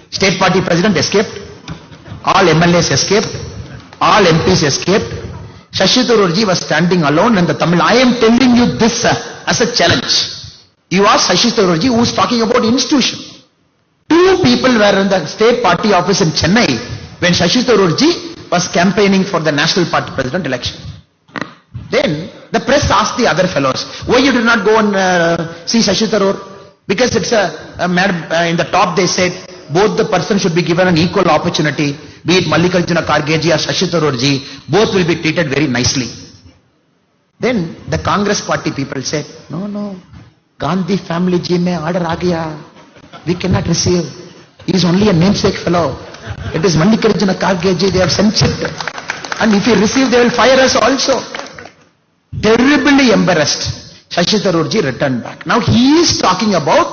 State party president escaped, all MLAs escaped, all MPs escaped. Shashi Tharoor ji was standing alone in the Tamil. I am telling you this as a challenge. You ask Shashi Tharoor ji, who is talking about institution. 2 2 people were in the state party office in Chennai when Shashi Tharoor was campaigning for the national party president election. Then the press asked the other fellows, why you did not go and see Shashi Tharoor? Because it's in the top they said, both the person should be given an equal opportunity, be it Mallikarjuna Kharge ji or Shashi Tharoor ji, both will be treated very nicely. Then the Congress party people said, no, Gandhi family ji mein order aa gaya. We cannot receive. He is only a namesake fellow. It is Mallikarjuna Kharge ji, they have censured. And if we receive, they will fire us also. Terribly embarrassed, Shashi Tharoor ji returned back. Now he is talking about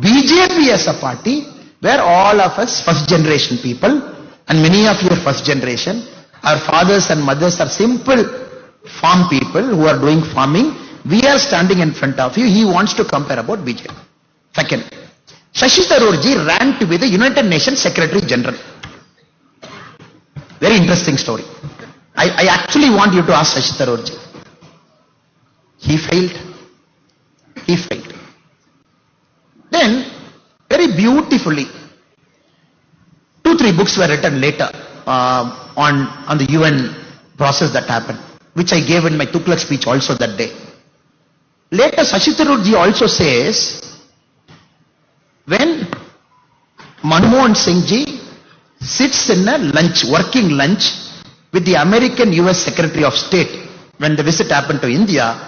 BJP as a party, where all of us first generation people, and many of you are first generation, our fathers and mothers are simple farm people who are doing farming. We are standing in front of you. He wants to compare about BJP. Second, Shashi Tharoor ji ran to be the United Nations Secretary General. Very interesting story. I actually want you to ask Shashi Tharoor ji. He failed. He failed. Then, very beautifully, 2-3 books were written later on the UN process that happened, which I gave in my Tughlaq speech also that day. Later, Shashi Tharoor ji also says, when Manmohan Singh ji sits in a lunch, working lunch with the American US Secretary of State, when the visit happened to India,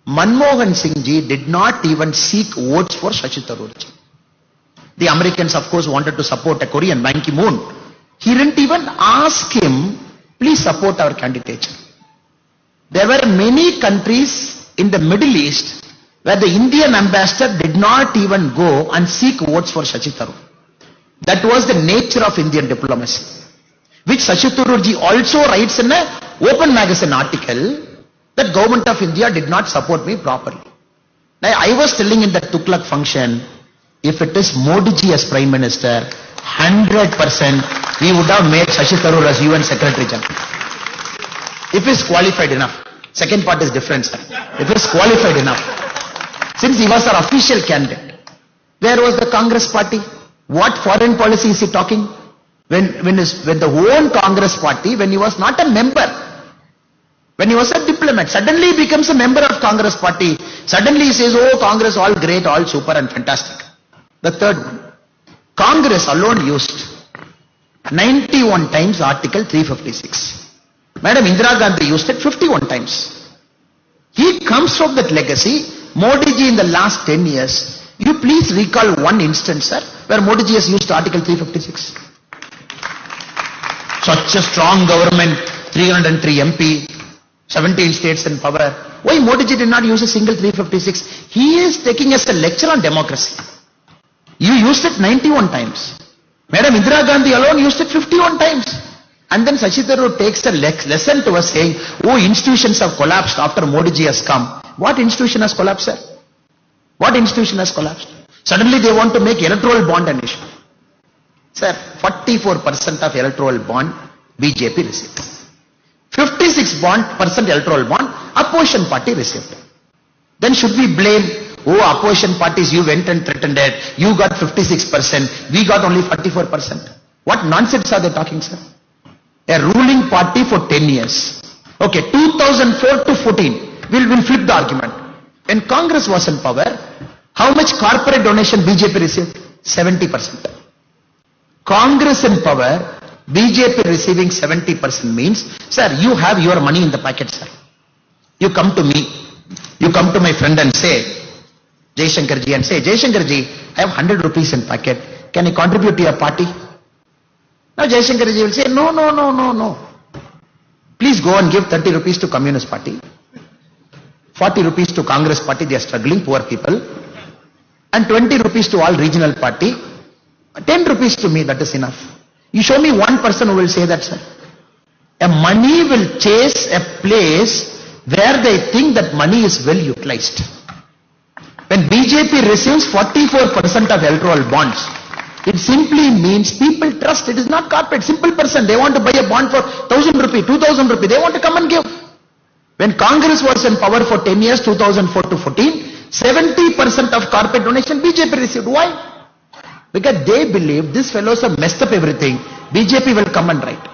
Manmohan Singh ji did not even seek votes for Shashi Tharoor ji. The Americans, of course, wanted to support a Korean, Ban Ki-moon. He didn't even ask him, please support our candidature. There were many countries in the Middle East where the Indian ambassador did not even go and seek votes for Shashi Tharoor. That was the nature of Indian diplomacy, which Shashi Tharoor ji also writes in an Open magazine article that government of India did not support me properly. Now, I was telling in that Tughlaq function, if it is Modi ji as Prime Minister, 100% we would have made Shashi Tharoor as UN Secretary General. If he is qualified enough. Second part is different, sir. If he is qualified enough. Since he was our official candidate. Where was the Congress party? What foreign policy is he talking? When the whole Congress party, when he was not a member, when he was a diplomat, suddenly he becomes a member of Congress party. Suddenly he says, oh, Congress all great, all super and fantastic. The third one, Congress alone used 91 times Article 356. Madam Indira Gandhi used it 51 times. He comes from that legacy. Modi ji in the last 10 years, you please recall one instance, sir, where Modi ji has used Article 356. Such a strong government, 303 MP, 17 states in power. Why Modi ji did not use a single 356? He is taking us a lecture on democracy. You used it 91 times. Madam Indira Gandhi alone used it 51 times. And then Shashi Tharoor takes a lesson to us saying, oh, institutions have collapsed after Modi ji has come. What institution has collapsed, sir? What institution has collapsed? Suddenly they want to make electoral bond an issue. Sir, 44% of electoral bond BJP received. 56% electoral bond opposition party received. Then should we blame, oh, opposition parties, you went and threatened it, you got 56%, we got only 44%. What nonsense are they talking, sir? A ruling party for 10 years. Okay, 2004 to 14, we'll flip the argument. When Congress was in power, how much corporate donation BJP received? 70%. Congress in power, BJP receiving 70% means, sir, you have your money in the pocket, sir. You come to me, you come to my friend and say, Jaishankar ji, and say, Jaishankar ji, I have 100 rupees in pocket, can I contribute to your party? Now Jaishankar ji will say, no. Please go and give 30 rupees to Communist Party, 40 rupees to Congress Party, they are struggling, poor people, and 20 rupees to all regional party, 10 rupees to me, that is enough. You show me one person who will say that, sir. A money will chase a place where they think that money is well utilized. When BJP receives 44% of electoral bonds, it simply means people trust. It is not corporate. Simple person. They want to buy a bond for 1,000 rupees, 2,000 rupees. They want to come and give. When Congress was in power for 10 years, 2004 to 14, 70% of corporate donation BJP received. Why? Because they believe these fellows have messed up everything. BJP will come and write.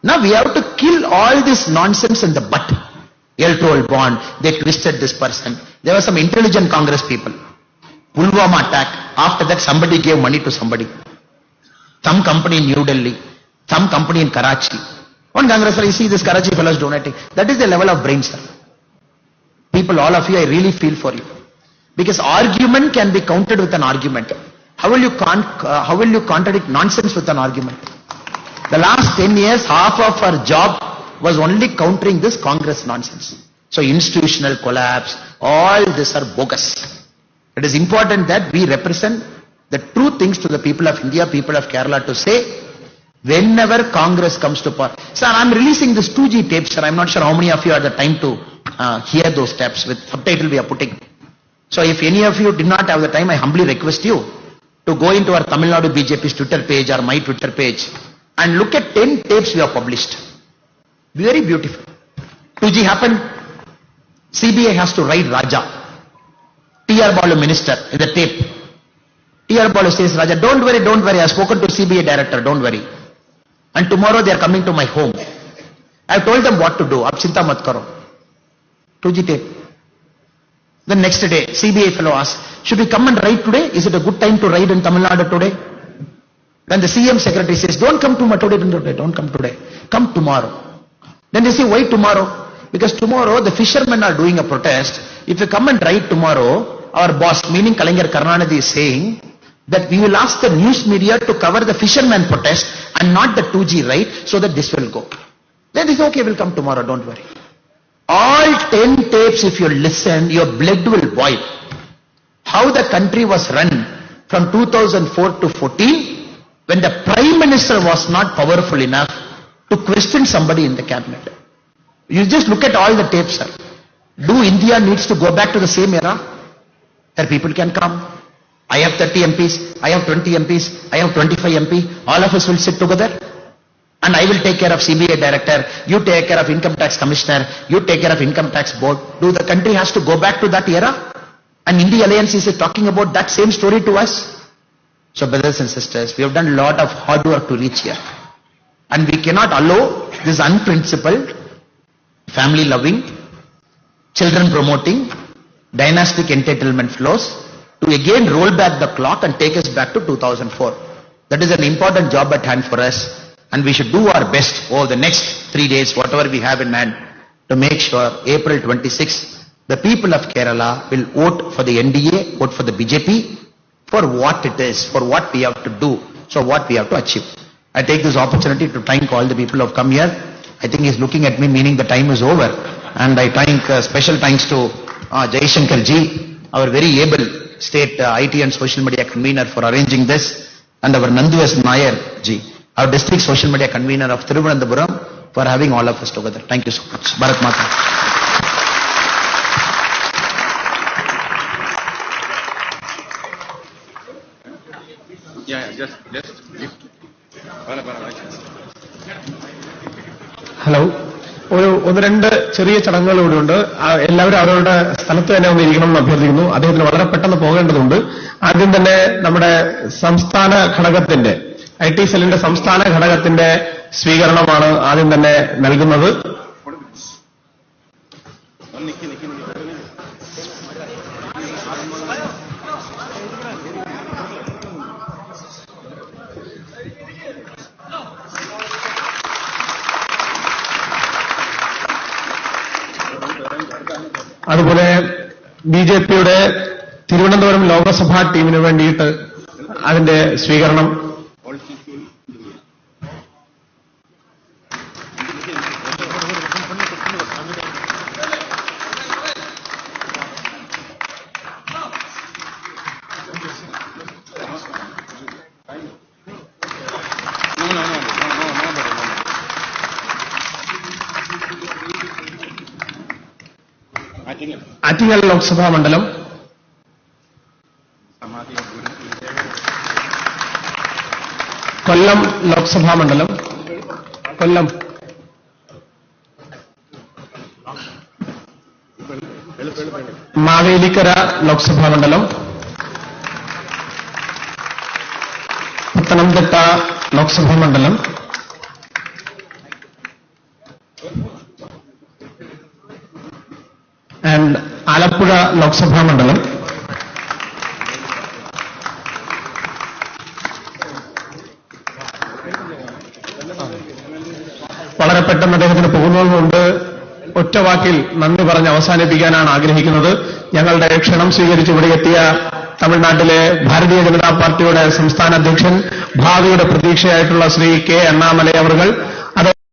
Now we have to kill all this nonsense in the butt. Electoral bond, they twisted this person. There were some intelligent Congress people. Pulwama attack, after that somebody gave money to somebody. Some company in New Delhi, some company in Karachi. One Congress, you see this Karachi fellows donating. That is the level of brain, sir. People, all of you, I really feel for you. Because argument can be countered with an argument. How will you contradict nonsense with an argument? The last 10 years, half of our job was only countering this Congress nonsense. So institutional collapse, all this are bogus. It is important that we represent the true things to the people of India, people of Kerala, to say, whenever Congress comes to power. Sir, I'm releasing this 2G tapes, sir. I'm not sure how many of you had the time to hear those tapes. With subtitle we are putting. So if any of you did not have the time, I humbly request you to go into our Tamil Nadu BJP's Twitter page or my Twitter page and look at 10 tapes we have published. Very beautiful. 2G happened. CBI has to write Raja. T.R. Balu minister in the tape. T.R. Balu says, Raja, don't worry, I have spoken to CBI director, don't worry. And tomorrow they are coming to my home. I have told them what to do. Ab chinta mat karo. 2G tape. The next day, CBI fellow asks, should we come and write today? Is it a good time to write in Tamil Nadu today? Then the CM secretary says, don't come today, don't come today. Come tomorrow. Then they say, why tomorrow? Because tomorrow the fishermen are doing a protest. If you come and write tomorrow, our boss, meaning Kalaignar Karunanidhi, is saying that we will ask the news media to cover the fishermen protest and not the 2G right, so that this will go. Then they say, okay, we'll come tomorrow, don't worry. All 10 tapes, if you listen, your blood will boil. How the country was run from 2004 to 14, when the Prime Minister was not powerful enough to question somebody in the cabinet. You just look at all the tapes, sir. Do India needs to go back to the same era? Where people can come. I have 30 MPs, I have 20 MPs, I have 25 MP. All of us will sit together. And I will take care of CBI director, you take care of income tax commissioner, you take care of income tax board. Do the country has to go back to that era? And India Alliance is talking about that same story to us? So brothers and sisters, we have done a lot of hard work to reach here. And we cannot allow this unprincipled, family loving, children promoting, dynastic entitlement flows to again roll back the clock and take us back to 2004. That is an important job at hand for us. And we should do our best over the next 3 days, whatever we have in hand, to make sure April 26, the people of Kerala will vote for the NDA, vote for the BJP, for what it is, for what we have to do, so what we have to achieve. I take this opportunity to thank all the people who have come here. I think he's looking at me, meaning the time is over. And I thank, special thanks to Jaishankar ji, our very able state IT and social media convener, for arranging this, and our Nandu Nair ji, our district social media convener of Thiruvananthapuram, for having all of us together. Thank you so much. Bharat Mata. Just. Hello, ഒന്ന് രണ്ട് ചെറിയ ചടങ്ങുകൾ ഇവിടെ ഉണ്ട്. എല്ലാവരും അവരവരുടെ സ്ഥലത്ത് തന്നെ വന്നിരിക്കണം എന്ന് അഭ്യർത്ഥിക്കുന്നു. അദ്ദേഹത്തിന് വളരെ പെട്ടെന്ന് പോകേണ്ടതുണ്ട്. ആദ്യം തന്നെ നമ്മുടെ സംസ്ഥാന ഘടകത്തിന്റെ IT സെല്ലിന്റെ സംസ്ഥാന ഘടകത്തിന്റെ സ്വീകരണമാണ് ആദ്യം തന്നെ നൽകുന്നത്. അതുപോലെ BJPയുടെ തിരുവനന്തപുരം ലോകസഭാ ടീമിന് വേണ്ടിയിട്ട് അതിന്റെ സ്വീകരണം. ആറ്റിങ്ങൽ ലോക്സഭാ മണ്ഡലം, കൊല്ലം ലോക്സഭാ മണ്ഡലം, കൊല്ലം, മാവേലിക്കര ലോക്സഭാ മണ്ഡലം, പത്തനംതിട്ട ലോക്സഭാ മണ്ഡലം, ആൻഡ് ആലപ്പുഴ ലോക്സഭാ മണ്ഡലം, വളരെ പെട്ടെന്ന് അദ്ദേഹത്തിന് പോകുന്നതുകൊണ്ട് ഒറ്റ വാക്കിൽ നന്ദി പറഞ്ഞ് അവസാനിപ്പിക്കാനാണ് ആഗ്രഹിക്കുന്നത്. ഞങ്ങളുടെ ക്ഷണം സ്വീകരിച്ച് ഇവിടെ എത്തിയ തമിഴ്നാട്ടിലെ ഭാരതീയ ജനതാ പാർട്ടിയുടെ സംസ്ഥാന അധ്യക്ഷൻ, ഭാവിയുടെ പ്രതീക്ഷയായിട്ടുള്ള ശ്രീ K.അണ്ണാമലൈ അവർ